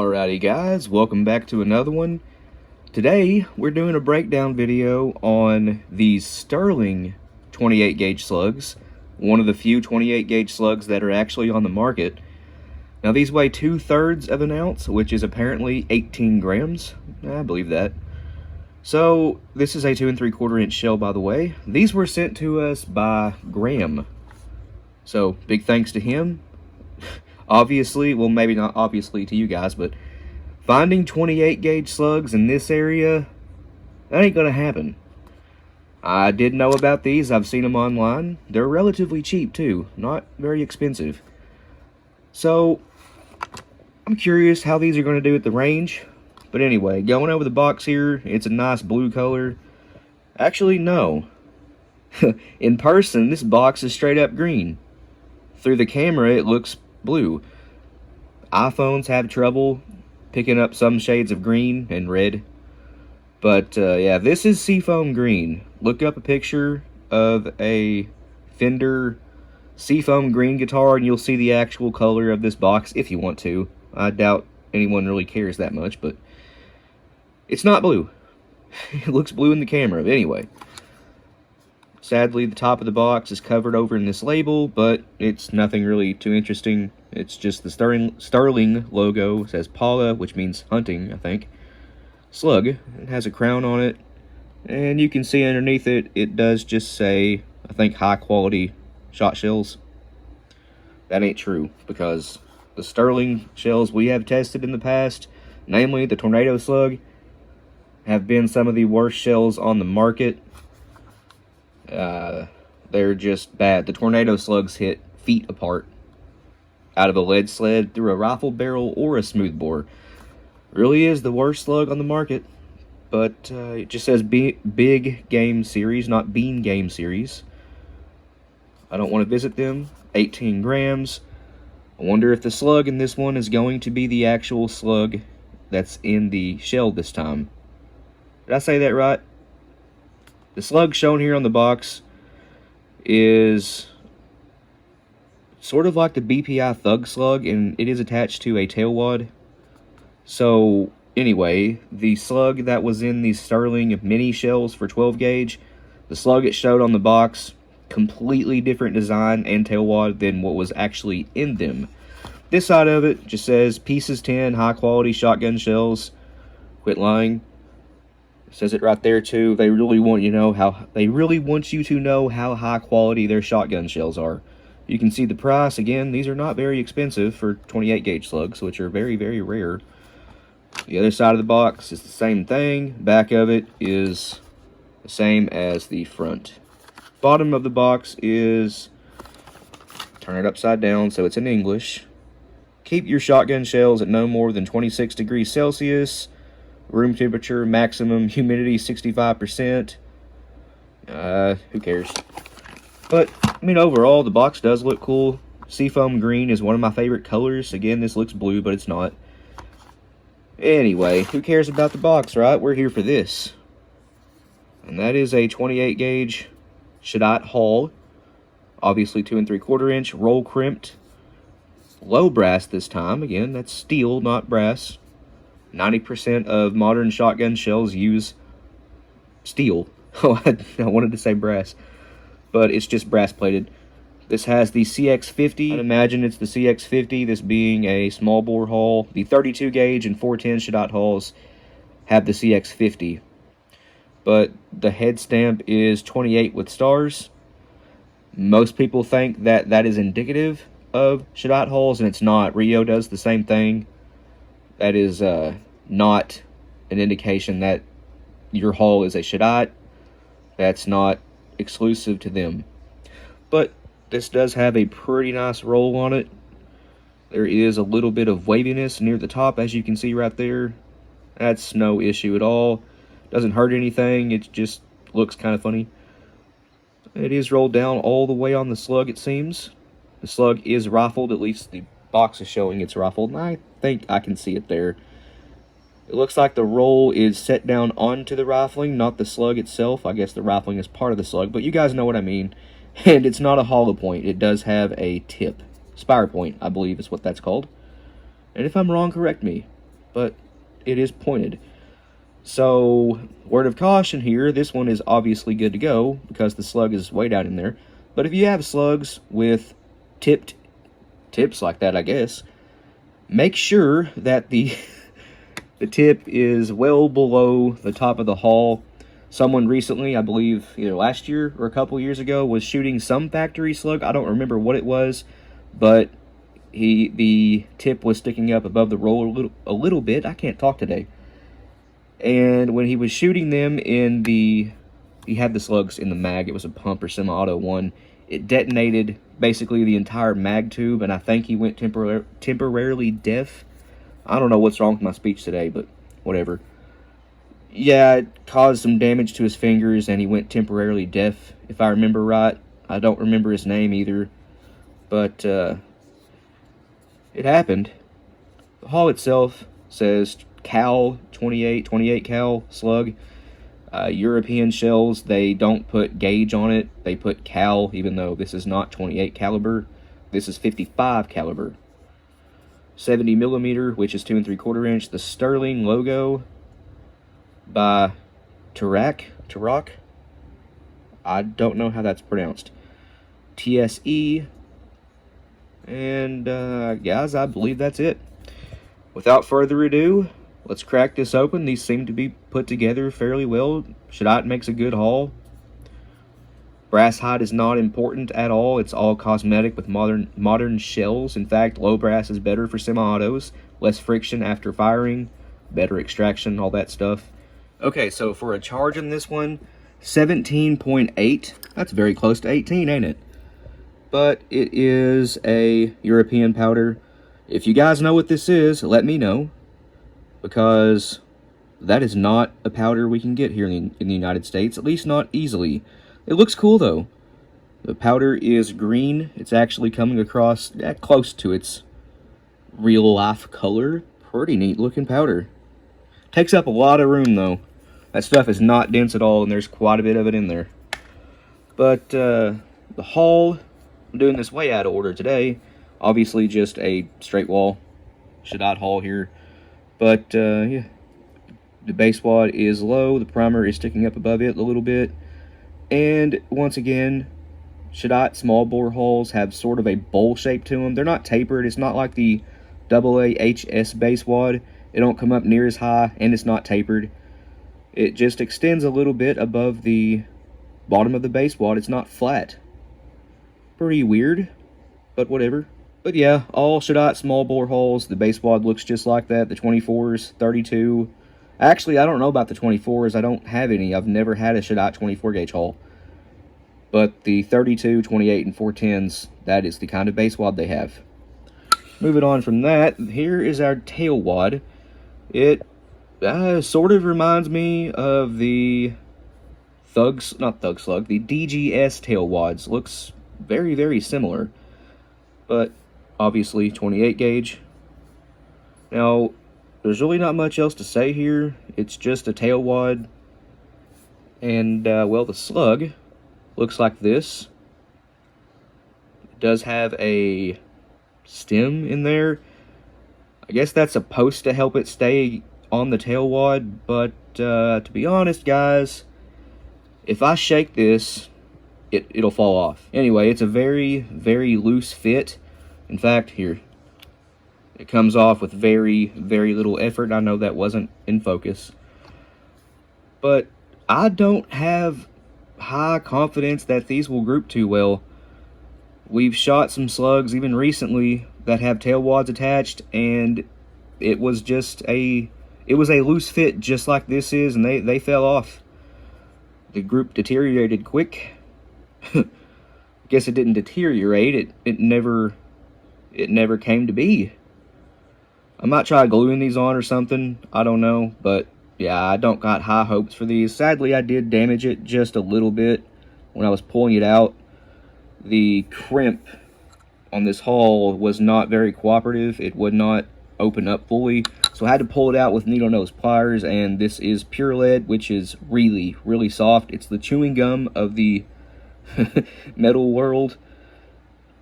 Alrighty guys, welcome back to another one. Today we're doing a breakdown video on these Sterling 28 gauge slugs, one of the few 28 gauge slugs that are actually on the market. Now these weigh 2/3 of an ounce, which is apparently 18 grams. I believe that. So this is a 2 3/4 inch shell, by the way. These were sent to us by Graham, so big thanks to him. Obviously, well, maybe not obviously to you guys, but finding 28 gauge slugs in this area, that ain't gonna happen. I did know about these. I've seen them online. They're relatively cheap too, not very expensive. So I'm curious how these are going to do at the range. But anyway, going over the box here, it's a nice blue color. Actually, no. In person, this box is straight up green. Through the camera, it looks blue. iPhones have trouble picking up some shades of green and red. But yeah, this is seafoam green. Look up a picture of a Fender seafoam green guitar and you'll see the actual color of this box if you want to. I doubt anyone really cares that much, but it's not blue. It looks blue in the camera. But anyway, sadly the top of the box is covered over in this label, but it's nothing really too interesting. It's just the Sterling logo. It says Paula, which means hunting, I think. Slug. It has a crown on it, and you can see underneath it, it does just say, I think, high quality shot shells. That ain't true, because the Sterling shells we have tested in the past, namely the Tornado Slug, have been some of the worst shells on the market. They're just bad. The Tornado Slugs hit feet apart out of a lead sled through a rifle barrel or a smoothbore. Really is the worst slug on the market. But it just says Big Game Series, not Bean Game Series. I don't want to visit them. 18 grams. I wonder if the slug in this one is going to be the actual slug that's in the shell this time. Did I say that right? The slug shown here on the box is sort of like the BPI Thug Slug, and it is attached to a tail wad. So anyway, the slug that was in these Sterling mini shells for 12 gauge, the slug it showed on the box, completely different design and tail wad than what was actually in them. This side of it just says pieces 10 high quality shotgun shells. Quit lying. It says it right there too. They really want you to know how high quality their shotgun shells are. You can see the price. Again, these are not very expensive for 28 gauge slugs, which are very, very rare. The other side of the box is the same thing. Back of it is the same as the front. Bottom of the box is, turn it upside down so it's in English. Keep your shotgun shells at no more than 26 degrees Celsius. Room temperature, maximum humidity 65%. Who cares? But, I mean, overall, the box does look cool. Seafoam green is one of my favorite colors. Again, this looks blue, but it's not. Anyway, who cares about the box, right? We're here for this. And that is a 28 gauge Shadot Hall. Obviously 2 3/4 inch, roll crimped. Low brass this time. Again, that's steel, not brass. 90% of modern shotgun shells use steel. Oh, I wanted to say brass, but it's just brass plated. This has the CX50. I'd imagine it's the CX50, this being a small bore hull. The 32 gauge and 410 Shadot hulls have the CX50. But the head stamp is 28 with stars. Most people think that that is indicative of Shadot hulls, and it's not. Rio does the same thing. That is not an indication that your hull is a Shadot. That's not exclusive to them. But this does have a pretty nice roll on it. There is a little bit of waviness near the top, as you can see right there. That's no issue at all. Doesn't hurt anything. It just looks kind of funny. It is rolled down all the way on the slug, it seems. The slug is rifled. At least the box is showing it's rifled, and I think I can see it there. It looks like the roll is set down onto the rifling, not the slug itself. I guess the rifling is part of the slug, but you guys know what I mean. And it's not a hollow point. It does have a tip. Spire point, I believe is what that's called. And if I'm wrong, correct me. but it is pointed. So, word of caution here, this one is obviously good to go because the slug is way down in there. But if you have slugs with tipped tips like that, I guess, make sure that the the tip is well below the top of the hull. Someone recently, I believe either last year or a couple years ago, was shooting some factory slug. I don't remember what it was, but the tip was sticking up above the roller a little bit. I can't talk today. And when he was shooting them he had the slugs in the mag. It was a pump or semi-auto one. It detonated basically the entire mag tube, and I think he went temporarily deaf. I don't know what's wrong with my speech today, but whatever. Yeah, it caused some damage to his fingers, and he went temporarily deaf, if I remember right. I don't remember his name either, but it happened. The hull itself says Cal 28 Cal Slug. European shells, they don't put gauge on it. They put Cal, even though this is not 28 caliber. This is 55 caliber. 70 millimeter, which is 2 3/4 inch. The Sterling logo by Tarak. I don't know how that's pronounced. TSE. And guys, I believe that's it. Without further ado, let's crack this open. These seem to be put together fairly well. Shadot makes a good haul. Brass height is not important at all. It's all cosmetic with modern shells. In fact, low brass is better for semi-autos. Less friction after firing. Better extraction, all that stuff. Okay, so for a charge in this one, 17.8. That's very close to 18, ain't it? But it is a European powder. If you guys know what this is, let me know, because that is not a powder we can get here in the United States, at least not easily. It looks cool though. The powder is green. It's actually coming across close to its real life color. Pretty neat looking powder. Takes up a lot of room though. That stuff is not dense at all, and there's quite a bit of it in there. But the hull, I'm doing this way out of order today. Obviously just a straight wall Shadot hull here. But yeah, the base wad is low. The primer is sticking up above it a little bit. And once again, Shadot small bore hulls have sort of a bowl shape to them. They're not tapered. It's not like the AA HS base wad. It don't come up near as high, and it's not tapered. It just extends a little bit above the bottom of the base wad. It's not flat. Pretty weird, but whatever. But yeah, all Shadot small bore hulls. The base wad looks just like that. The 24s, 32. Actually, I don't know about the 24s. I don't have any. I've never had a Shadot 24 gauge hull. But the 32, 28, and 410s, that is the kind of base wad they have. Moving on from that, here is our tail wad. It sort of reminds me of the the DGS tail wads. Looks very, very similar. But obviously 28 gauge. Now, there's really not much else to say here. It's just a tail wad. And, well, the Slug looks like this. It does have a stem in there. I guess that's supposed to help it stay on the tail wad, but to be honest, guys, if I shake this, it'll fall off. Anyway, it's a very, very loose fit. In fact, here, it comes off with very, very little effort. I know that wasn't in focus, but I don't have high confidence that these will group too well. We've shot some slugs even recently that have tail wads attached, and it was a loose fit just like this is, and they fell off. The group deteriorated quick. I guess it didn't deteriorate. It never came to be. I might try gluing these on or something. I don't know, but yeah, I don't got high hopes for these. Sadly, I did damage it just a little bit when I was pulling it out. The crimp on this hull was not very cooperative. It would not open up fully, so I had to pull it out with needle nose pliers. And this is pure lead, which is really, really soft. It's the chewing gum of the metal world.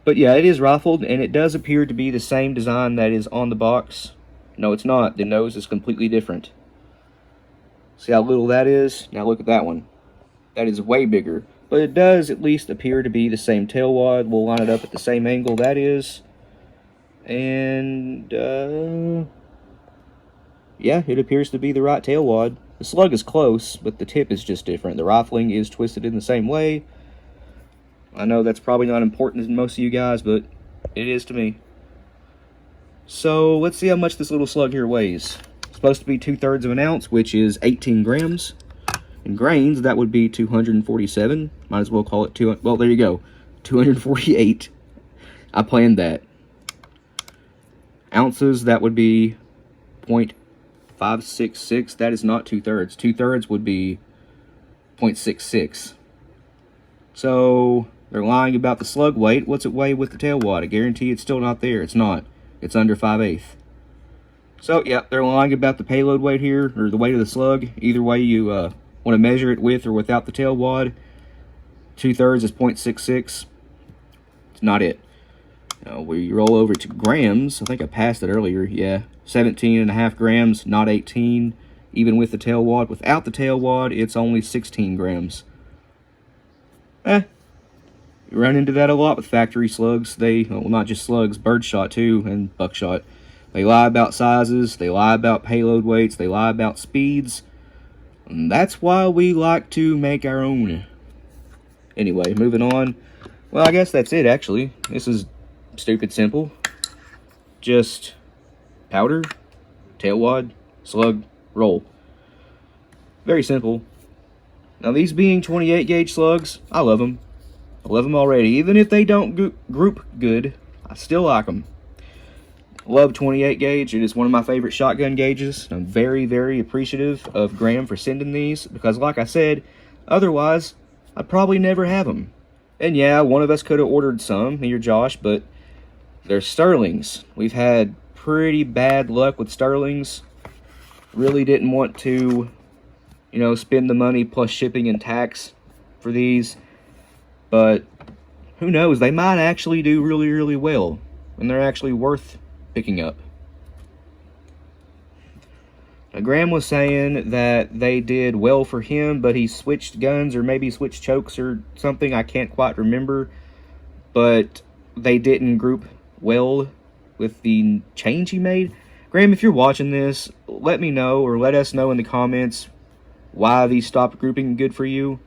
But yeah, it is rifled, and it does appear to be the same design that is on the box. No, it's not. The nose is completely different. See how little that is? Now look at that one. That is way bigger. But it does at least appear to be the same tail wad. We'll line it up at the same angle that is. And, yeah, it appears to be the right tail wad. The Slug is close, but the tip is just different. The rifling is twisted in the same way. I know that's probably not important to most of you guys, but it is to me. So, let's see how much this little slug here weighs. It's supposed to be 2/3 of an ounce, which is 18 grams. In grains, that would be 247. Might as well call it 200. Well, there you go. 248. I planned that. Ounces, that would be 0.566. That is not 2/3. 2/3 would be 0.66. So, they're lying about the slug weight. What's it weigh with the tail wad? I guarantee it's still not there. It's not. It's under 5/8. So, yeah, they're lying about the payload weight here, or the weight of the slug. Either way you want to measure it with or without the tail wad. 2/3 is 0.66. It's not it. Now, we roll over to grams. I think I passed it earlier. Yeah, 17.5 grams, not 18. Even with the tail wad. Without the tail wad, it's only 16 grams. You run into that a lot with factory slugs. Well, not just slugs, birdshot too, and buckshot. They lie about sizes, they lie about payload weights, they lie about speeds. And that's why we like to make our own. Anyway, moving on. Well, I guess that's it, actually. This is stupid simple. Just powder, tail wad, slug, roll. Very simple. Now, these being 28 gauge slugs, I love them. I love them already. Even if they don't group good, I still like them. Love 28 gauge. It is one of my favorite shotgun gauges. I'm very, very appreciative of Graham for sending these because, like I said, otherwise, I'd probably never have them. And yeah, one of us could have ordered some, me or Josh, but they're Sterlings. We've had pretty bad luck with Sterlings. Really didn't want to, spend the money plus shipping and tax for these. But who knows? They might actually do really, really well. And they're actually worth picking up. Now, Graham was saying that they did well for him, but he switched guns or maybe switched chokes or something. I can't quite remember. But they didn't group well with the change he made. Graham, if you're watching this, let me know or let us know in the comments why these stopped grouping good for you.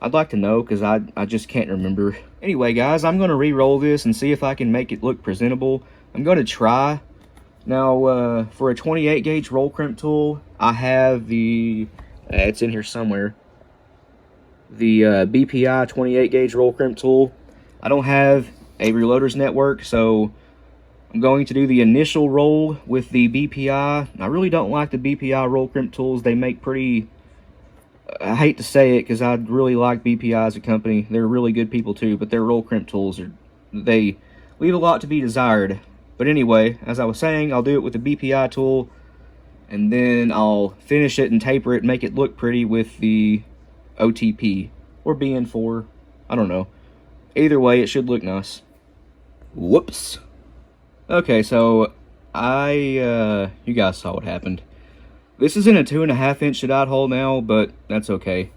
I'd like to know because I just can't remember. Anyway, guys, I'm going to re-roll this and see if I can make it look presentable. I'm going to try. Now, for a 28 gauge roll crimp tool, I have the, it's in here somewhere, the BPI 28 gauge roll crimp tool. I don't have a reloaders network, so I'm going to do the initial roll with the BPI. I really don't like the BPI roll crimp tools. They make pretty, I hate to say it because I really like BPI as a company. They're really good people too, but their roll crimp tools, they leave a lot to be desired. But anyway, as I was saying, I'll do it with the BPI tool, and then I'll finish it and taper it, make it look pretty with the OTP, or BN4, I don't know. Either way, it should look nice. Whoops. Okay, so you guys saw what happened. This is in a 2.5 inch dot hole now, but that's okay.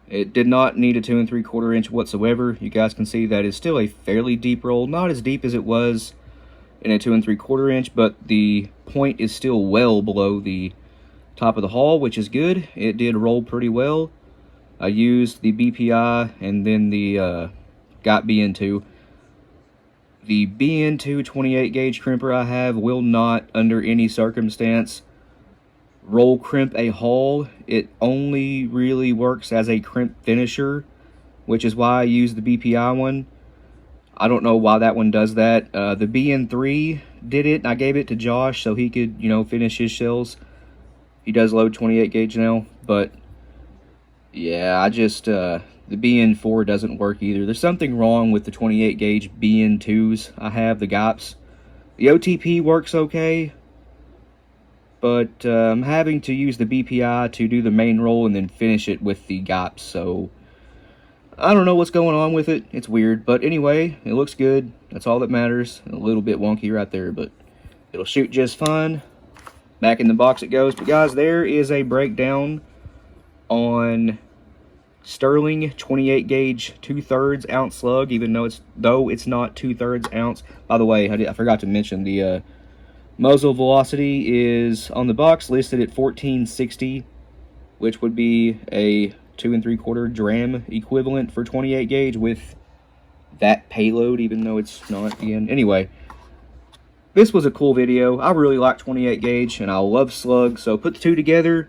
It did not need a 2 3/4 inch whatsoever. You guys can see that is still a fairly deep roll, not as deep as it was in a 2 3/4 inch, but the point is still well below the top of the hull, which is good. It did roll pretty well. I used the BPI and then the got BN2. The BN2 28 gauge crimper I have will not, under any circumstance, roll crimp a hull. It only really works as a crimp finisher, which is why I use the BPI one. I don't know why that one does that. The BN3 did it, and I gave it to Josh so he could, finish his shells. He does load 28 gauge now, but yeah, I just, the BN4 doesn't work either. There's something wrong with the 28 gauge BN2s I have, the GOPS. The OTP works okay, but I'm having to use the BPI to do the main roll and then finish it with the GOPS, so I don't know what's going on with it. It's weird, but anyway, it looks good. That's all that matters. A little bit wonky right there, but It'll shoot just fine. Back in the box it goes. But guys, there is a breakdown on Sterling 28 gauge 2/3 ounce slug, even though it's not 2/3 ounce. By the way, I forgot to mention the muzzle velocity is on the box listed at 1460, which would be a 2 3/4 dram equivalent for 28 gauge with that payload, even though it's not again. Anyway, this was a cool video. I really like 28 gauge and I love slug, so put the two together,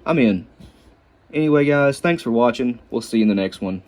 I'm in. Anyway, guys, thanks for watching. We'll see you in the next one.